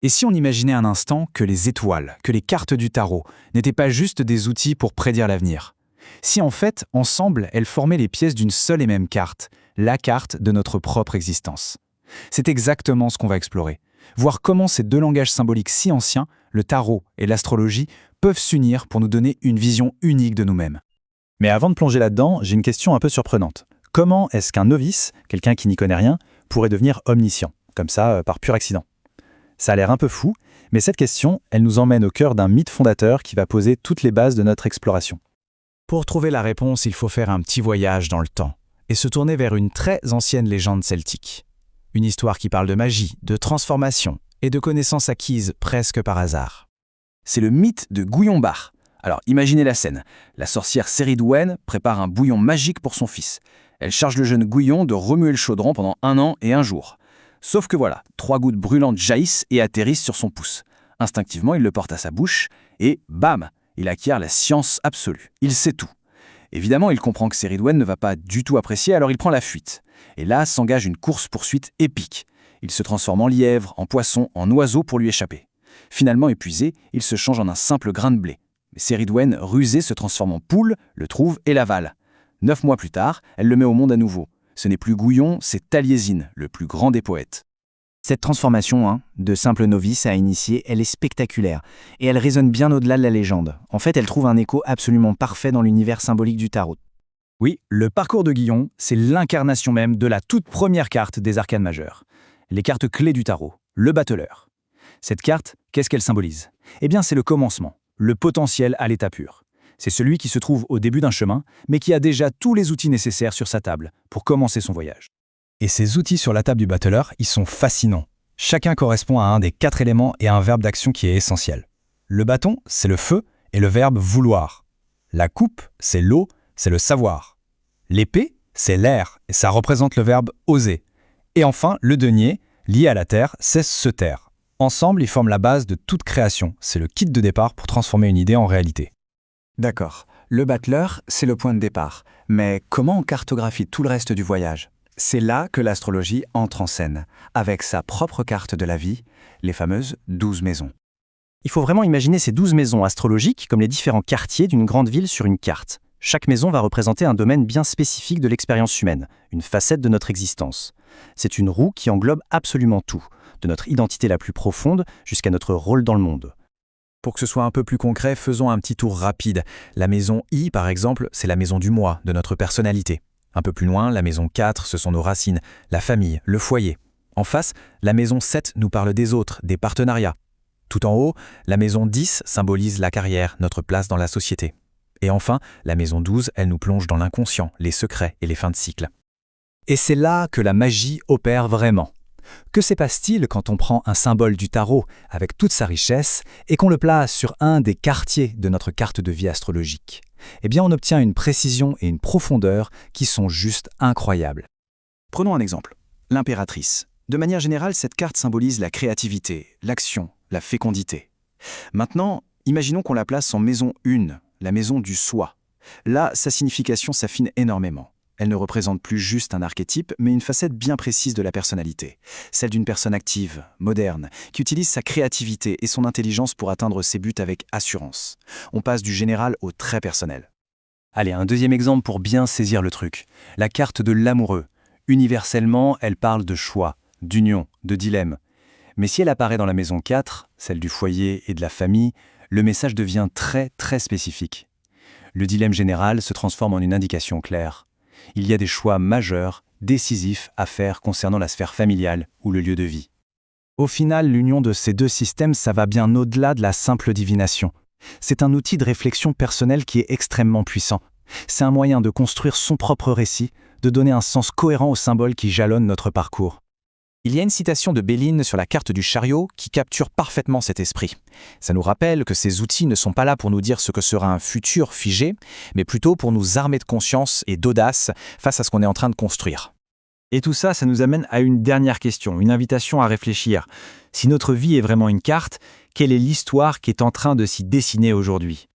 Et si on imaginait un instant que les étoiles, que les cartes du tarot n'étaient pas juste des outils pour prédire l'avenir? Si en fait, ensemble, elles formaient les pièces d'une seule et même carte, la carte de notre propre existence. C'est exactement ce qu'on va explorer. Voir comment ces deux langages symboliques si anciens, le tarot et l'astrologie, peuvent s'unir pour nous donner une vision unique de nous-mêmes. Mais avant de plonger là-dedans, j'ai une question un peu surprenante. Comment est-ce qu'un novice, quelqu'un qui n'y connaît rien, pourrait devenir omniscient, comme ça, par pur accident? Ça a l'air un peu fou, mais cette question, elle nous emmène au cœur d'un mythe fondateur qui va poser toutes les bases de notre exploration. Pour trouver la réponse, il faut faire un petit voyage dans le temps et se tourner vers une très ancienne légende celtique. Une histoire qui parle de magie, de transformation et de connaissances acquises presque par hasard. C'est le mythe de Gouillon-Barre. Alors imaginez la scène. La sorcière Céridwen prépare un bouillon magique pour son fils. Elle charge le jeune Gouillon de remuer le chaudron pendant 1 an et 1 jour. Sauf que voilà, 3 gouttes brûlantes jaillissent et atterrissent sur son pouce. Instinctivement, il le porte à sa bouche et bam, il acquiert la science absolue. Il sait tout. Évidemment, il comprend que Céridwen ne va pas du tout apprécier, alors il prend la fuite. Et là s'engage une course-poursuite épique. Il se transforme en lièvre, en poisson, en oiseau pour lui échapper. Finalement épuisé, il se change en un simple grain de blé. Mais Céridwen, rusée, se transforme en poule, le trouve et l'avale. 9 mois plus tard, elle le met au monde à nouveau. Ce n'est plus Gouillon, c'est Taliesin, le plus grand des poètes. Cette transformation, de simple novice à initié, elle est spectaculaire. Et elle résonne bien au-delà de la légende. En fait, elle trouve un écho absolument parfait dans l'univers symbolique du tarot. Oui, le parcours de Guillon, c'est l'incarnation même de la toute première carte des arcanes majeures. Les cartes clés du tarot, le battleur. Cette carte, qu'est-ce qu'elle symbolise? Eh bien, c'est le commencement, le potentiel à l'état pur. C'est celui qui se trouve au début d'un chemin, mais qui a déjà tous les outils nécessaires sur sa table pour commencer son voyage. Et ces outils sur la table du battleur, ils sont fascinants. Chacun correspond à un des 4 éléments et à un verbe d'action qui est essentiel. Le bâton, c'est le feu et le verbe vouloir. La coupe, c'est l'eau, c'est le savoir. L'épée, c'est l'air et ça représente le verbe oser. Et enfin, le denier, lié à la terre, c'est se taire. Ensemble, ils forment la base de toute création. C'est le kit de départ pour transformer une idée en réalité. D'accord, le battleur, c'est le point de départ. Mais comment on cartographie tout le reste du voyage? C'est là que l'astrologie entre en scène, avec sa propre carte de la vie, les fameuses 12 maisons. Il faut vraiment imaginer ces 12 maisons astrologiques comme les différents quartiers d'une grande ville sur une carte. Chaque maison va représenter un domaine bien spécifique de l'expérience humaine, une facette de notre existence. C'est une roue qui englobe absolument tout, de notre identité la plus profonde jusqu'à notre rôle dans le monde. Pour que ce soit un peu plus concret, faisons un petit tour rapide. La maison I, par exemple, c'est la maison du moi, de notre personnalité. Un peu plus loin, la maison 4, ce sont nos racines, la famille, le foyer. En face, la maison 7 nous parle des autres, des partenariats. Tout en haut, la maison 10 symbolise la carrière, notre place dans la société. Et enfin, la maison 12, elle nous plonge dans l'inconscient, les secrets et les fins de cycle. Et c'est là que la magie opère vraiment. Que se passe-t-il quand on prend un symbole du tarot avec toute sa richesse et qu'on le place sur un des quartiers de notre carte de vie astrologique? Eh bien, on obtient une précision et une profondeur qui sont juste incroyables. Prenons un exemple, l'impératrice. De manière générale, cette carte symbolise la créativité, l'action, la fécondité. Maintenant, imaginons qu'on la place en maison 1, la maison du soi. Là, sa signification s'affine énormément. Elle ne représente plus juste un archétype, mais une facette bien précise de la personnalité. Celle d'une personne active, moderne, qui utilise sa créativité et son intelligence pour atteindre ses buts avec assurance. On passe du général au très personnel. Allez, un deuxième exemple pour bien saisir le truc. La carte de l'amoureux. Universellement, elle parle de choix, d'union, de dilemme. Mais si elle apparaît dans la maison 4, celle du foyer et de la famille, le message devient très très spécifique. Le dilemme général se transforme en une indication claire. Il y a des choix majeurs, décisifs à faire concernant la sphère familiale ou le lieu de vie. Au final, l'union de ces deux systèmes, ça va bien au-delà de la simple divination. C'est un outil de réflexion personnelle qui est extrêmement puissant. C'est un moyen de construire son propre récit, de donner un sens cohérent aux symboles qui jalonnent notre parcours. Il y a une citation de Béline sur la carte du chariot qui capture parfaitement cet esprit. Ça nous rappelle que ces outils ne sont pas là pour nous dire ce que sera un futur figé, mais plutôt pour nous armer de conscience et d'audace face à ce qu'on est en train de construire. Et tout ça, ça nous amène à une dernière question, une invitation à réfléchir. Si notre vie est vraiment une carte, quelle est l'histoire qui est en train de s'y dessiner aujourd'hui?